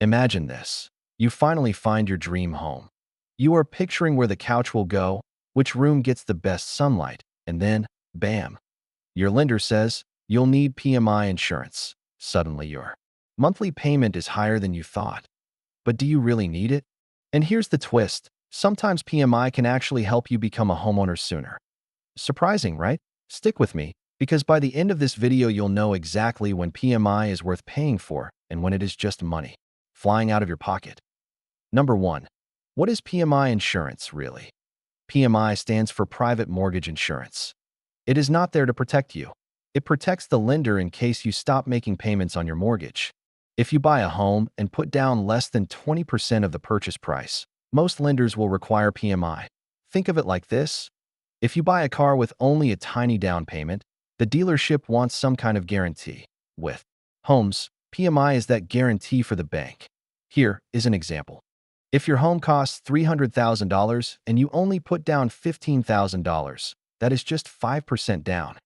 Imagine this. You finally find your dream home. You are picturing where the couch will go, which room gets the best sunlight, and then, bam, your lender says you'll need PMI insurance. Suddenly your monthly payment is higher than you thought. But do you really need it? And here's the twist. Sometimes PMI can actually help you become a homeowner sooner. Surprising, right? Stick with me, because by the end of this video you'll know exactly when PMI is worth paying for and when it is just money flying out of your pocket. Number 1. What is PMI insurance really? PMI stands for Private Mortgage Insurance. It is not there to protect you. It protects the lender in case you stop making payments on your mortgage. If you buy a home and put down less than 20% of the purchase price, most lenders will require PMI. Think of it like this. If you buy a car with only a tiny down payment, the dealership wants some kind of guarantee. With homes, PMI is that guarantee for the bank. Here is an example. If your home costs $300,000 and you only put down $15,000, that is just 5% down.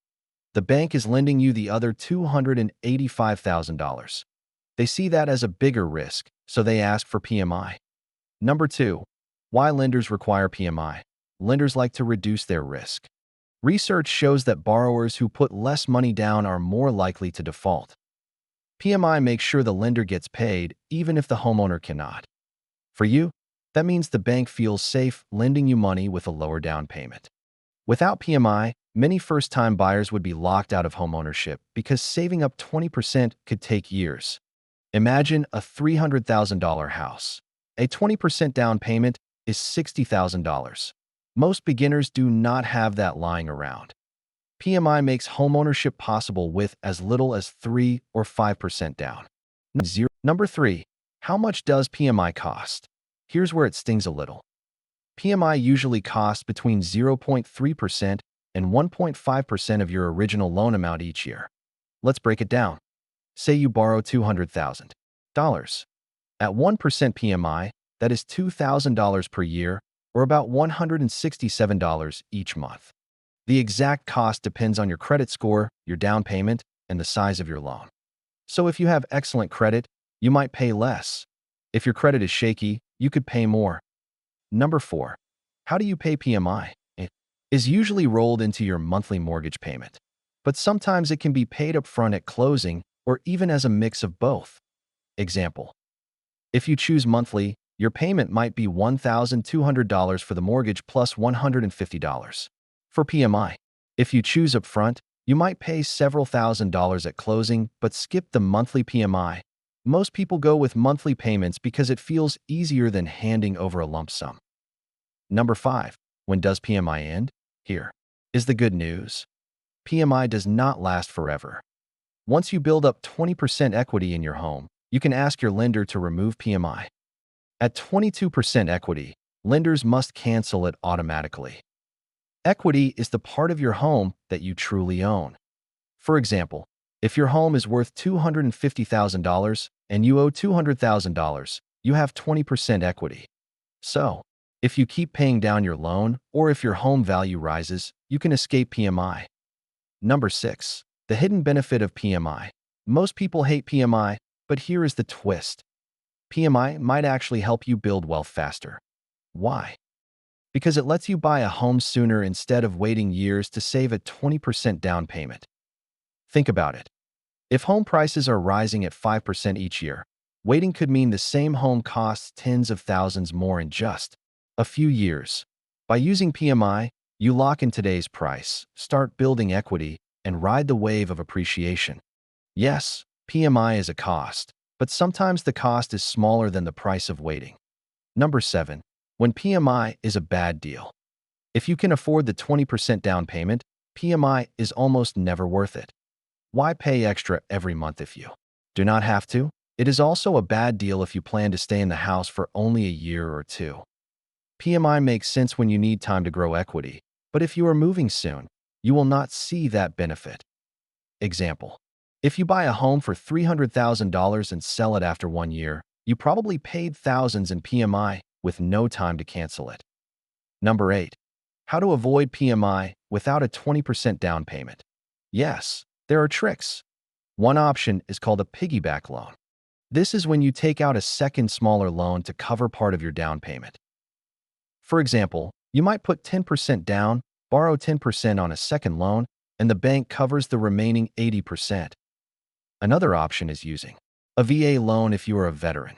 The bank is lending you the other $285,000. They see that as a bigger risk, so they ask for PMI. Number 2. Why lenders require PMI? Lenders like to reduce their risk. Research shows that borrowers who put less money down are more likely to default. PMI makes sure the lender gets paid even if the homeowner cannot. For you, that means the bank feels safe lending you money with a lower down payment. Without PMI, many first-time buyers would be locked out of homeownership because saving up 20% could take years. Imagine a $300,000 house. A 20% down payment is $60,000. Most beginners do not have that lying around. PMI makes homeownership possible with as little as 3 or 5% down. Number 3. How much does PMI cost? Here's where it stings a little. PMI usually costs between 0.3% and 1.5% of your original loan amount each year. Let's break it down. Say you borrow $200,000. At 1% PMI, that is $2,000 per year, or about $167 each month. The exact cost depends on your credit score, your down payment, and the size of your loan. So if you have excellent credit, you might pay less. If your credit is shaky, you could pay more. Number 4. How do you pay PMI? It is usually rolled into your monthly mortgage payment, but sometimes it can be paid up front at closing or even as a mix of both. Example. If you choose monthly, your payment might be $1,200 for the mortgage plus $150 for PMI. If you choose upfront, you might pay several $1,000s at closing but skip the monthly PMI. Most people go with monthly payments because it feels easier than handing over a lump sum. Number 5. When does PMI end? Here is the good news. PMI does not last forever. Once you build up 20% equity in your home, you can ask your lender to remove PMI. At 22% equity, lenders must cancel it automatically. Equity is the part of your home that you truly own. For example, if your home is worth $250,000 and you owe $200,000, you have 20% equity. So, if you keep paying down your loan or if your home value rises, you can escape PMI. Number 6. The hidden benefit of PMI. Most people hate PMI, but here is the twist. PMI might actually help you build wealth faster. Why? Because it lets you buy a home sooner instead of waiting years to save a 20% down payment. Think about it. If home prices are rising at 5% each year, waiting could mean the same home costs tens of thousands more in just a few years. By using PMI, you lock in today's price, start building equity, and ride the wave of appreciation. Yes, PMI is a cost, but sometimes the cost is smaller than the price of waiting. Number 7. When PMI is a bad deal. If you can afford the 20% down payment, PMI is almost never worth it. Why pay extra every month if you do not have to? It is also a bad deal if you plan to stay in the house for only a year or two. PMI makes sense when you need time to grow equity, but if you are moving soon, you will not see that benefit. Example. If you buy a home for $300,000 and sell it after 1 year, you probably paid thousands in PMI with no time to cancel it. Number 8. How to avoid PMI without a 20% down payment. Yes, there are tricks. One option is called a piggyback loan. This is when you take out a second smaller loan to cover part of your down payment. For example, you might put 10% down, borrow 10% on a second loan, and the bank covers the remaining 80%. Another option is using a VA loan if you are a veteran.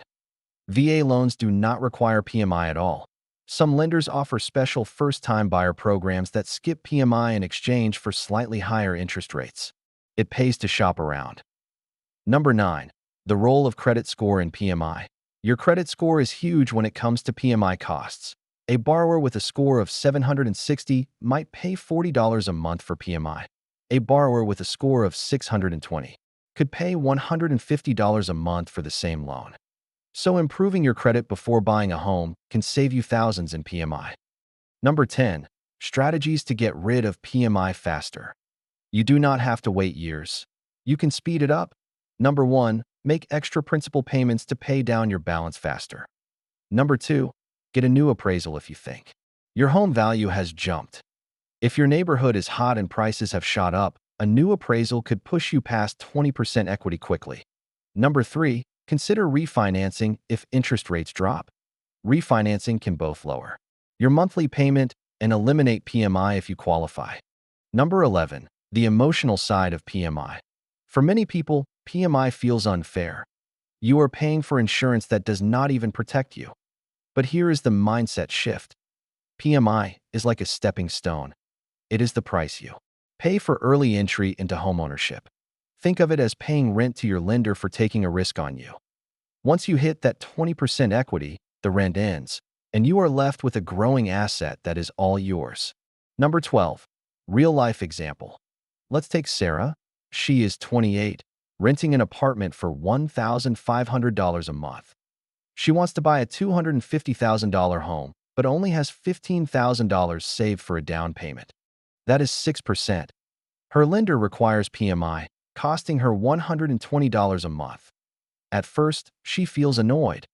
VA loans do not require PMI at all. Some lenders offer special first-time buyer programs that skip PMI in exchange for slightly higher interest rates. It pays to shop around. Number 9. The role of credit score in PMI. Your credit score is huge when it comes to PMI costs. A borrower with a score of 760 might pay $40 a month for PMI. A borrower with a score of 620 could pay $150 a month for the same loan. So improving your credit before buying a home can save you thousands in PMI. Number 10. Strategies to get rid of PMI faster. You do not have to wait years. You can speed it up. Number 1. Make extra principal payments to pay down your balance faster. Number 2. Get a new appraisal if you think your home value has jumped. If your neighborhood is hot and prices have shot up, a new appraisal could push you past 20% equity quickly. Number 3. Consider refinancing if interest rates drop. Refinancing can both lower your monthly payment and eliminate PMI if you qualify. Number 11. The emotional side of PMI. For many people, PMI feels unfair. You are paying for insurance that does not even protect you. But here is the mindset shift. PMI is like a stepping stone. It is the price you pay for early entry into homeownership. Think of it as paying rent to your lender for taking a risk on you. Once you hit that 20% equity, the rent ends, and you are left with a growing asset that is all yours. Number 12. Real-life example. Let's take Sarah. She is 28, renting an apartment for $1,500 a month. She wants to buy a $250,000 home, but only has $15,000 saved for a down payment. That is 6%. Her lender requires PMI, costing her $120 a month. At first, she feels annoyed.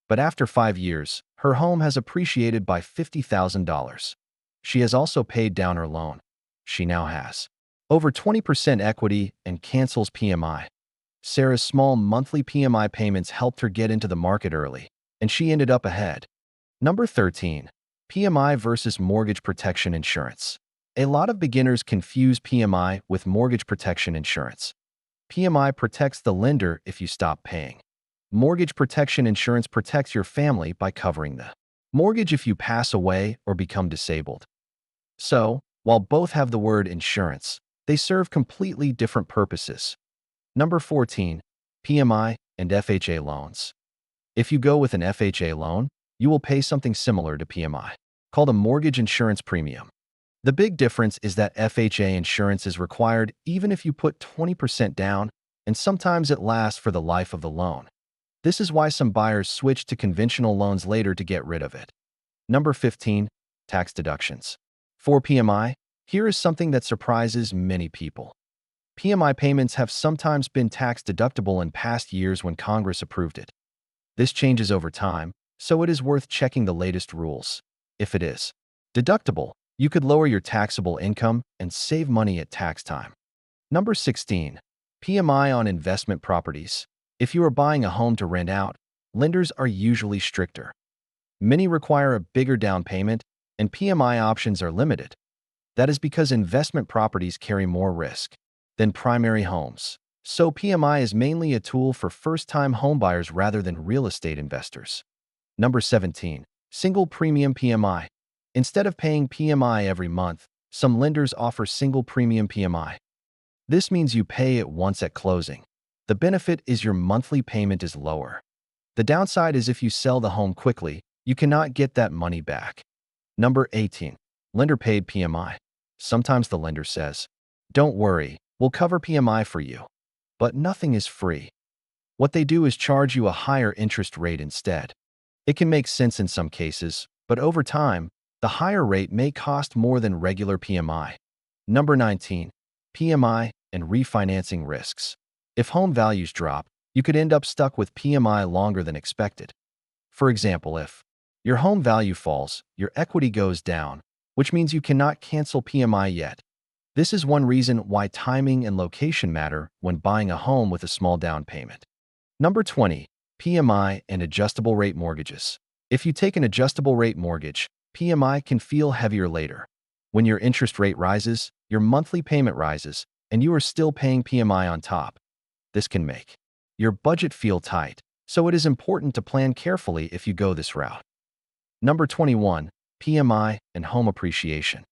But after 5 years, her home has appreciated by $50,000. She has also paid down her loan. She now has over 20% equity and cancels PMI. Sarah's small monthly PMI payments helped her get into the market early, and she ended up ahead. Number 13. PMI versus mortgage protection insurance. A lot of beginners confuse PMI with mortgage protection insurance. PMI protects the lender if you stop paying. Mortgage protection insurance protects your family by covering the mortgage if you pass away or become disabled. So, while both have the word insurance, they serve completely different purposes. Number 14. PMI and FHA loans. If you go with an FHA loan, you will pay something similar to PMI, called a mortgage insurance premium. The big difference is that FHA insurance is required even if you put 20% down, and sometimes it lasts for the life of the loan. This is why some buyers switch to conventional loans later to get rid of it. Number 15. Tax deductions. For PMI, here is something that surprises many people. PMI payments have sometimes been tax deductible in past years when Congress approved it. This changes over time, so it is worth checking the latest rules. If it is deductible, you could lower your taxable income and save money at tax time. Number 16. PMI on investment properties. If you are buying a home to rent out, lenders are usually stricter. Many require a bigger down payment, and PMI options are limited. That is because investment properties carry more risk than primary homes. So PMI is mainly a tool for first-time homebuyers rather than real estate investors. Number 17. Single premium PMI. Instead of paying PMI every month, some lenders offer single premium PMI. This means you pay it once at closing. The benefit is your monthly payment is lower. The downside is if you sell the home quickly, you cannot get that money back. Number 18. Lender paid PMI. Sometimes the lender says, "Don't worry, we'll cover PMI for you." But nothing is free. What they do is charge you a higher interest rate instead. It can make sense in some cases, but over time, the higher rate may cost more than regular PMI. Number 19. PMI and refinancing risks. If home values drop, you could end up stuck with PMI longer than expected. For example, if your home value falls, your equity goes down, which means you cannot cancel PMI yet. This is one reason why timing and location matter when buying a home with a small down payment. Number 20, PMI and adjustable rate mortgages. If you take an adjustable rate mortgage, PMI can feel heavier later. When your interest rate rises, your monthly payment rises, and you are still paying PMI on top. This can make your budget feel tight, so it is important to plan carefully if you go this route. Number 21, PMI and home appreciation.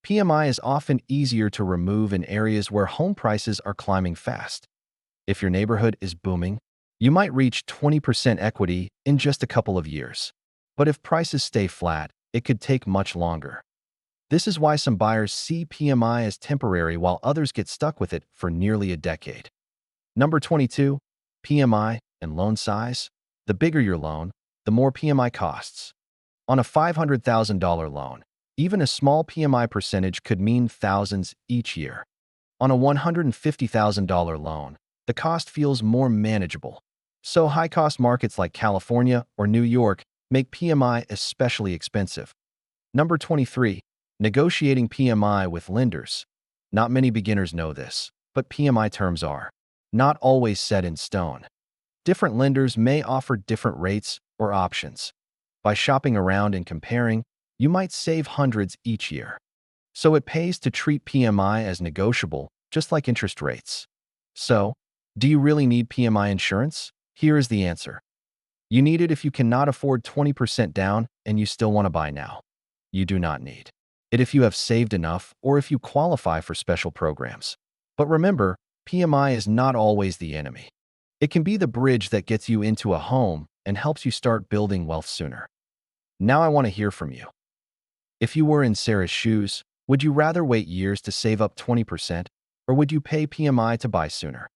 PMI is often easier to remove in areas where home prices are climbing fast. If your neighborhood is booming, you might reach 20% equity in just a couple of years. But if prices stay flat, it could take much longer. This is why some buyers see PMI as temporary while others get stuck with it for nearly a decade. Number 22, PMI and loan size. The bigger your loan, the more PMI costs. On a $500,000 loan, even a small PMI percentage could mean thousands each year. On a $150,000 loan, the cost feels more manageable. So high-cost markets like California or New York make PMI especially expensive. Number 23, negotiating PMI with lenders. Not many beginners know this, but PMI terms are not always set in stone. Different lenders may offer different rates or options. By shopping around and comparing, you might save hundreds each year. So it pays to treat PMI as negotiable, just like interest rates. So, do you really need PMI insurance? Here is the answer. You need it if you cannot afford 20% down and you still want to buy now. You do not need it if you have saved enough or if you qualify for special programs. But remember, PMI is not always the enemy. It can be the bridge that gets you into a home and helps you start building wealth sooner. Now I want to hear from you. If you were in Sarah's shoes, would you rather wait years to save up 20%, or would you pay PMI to buy sooner?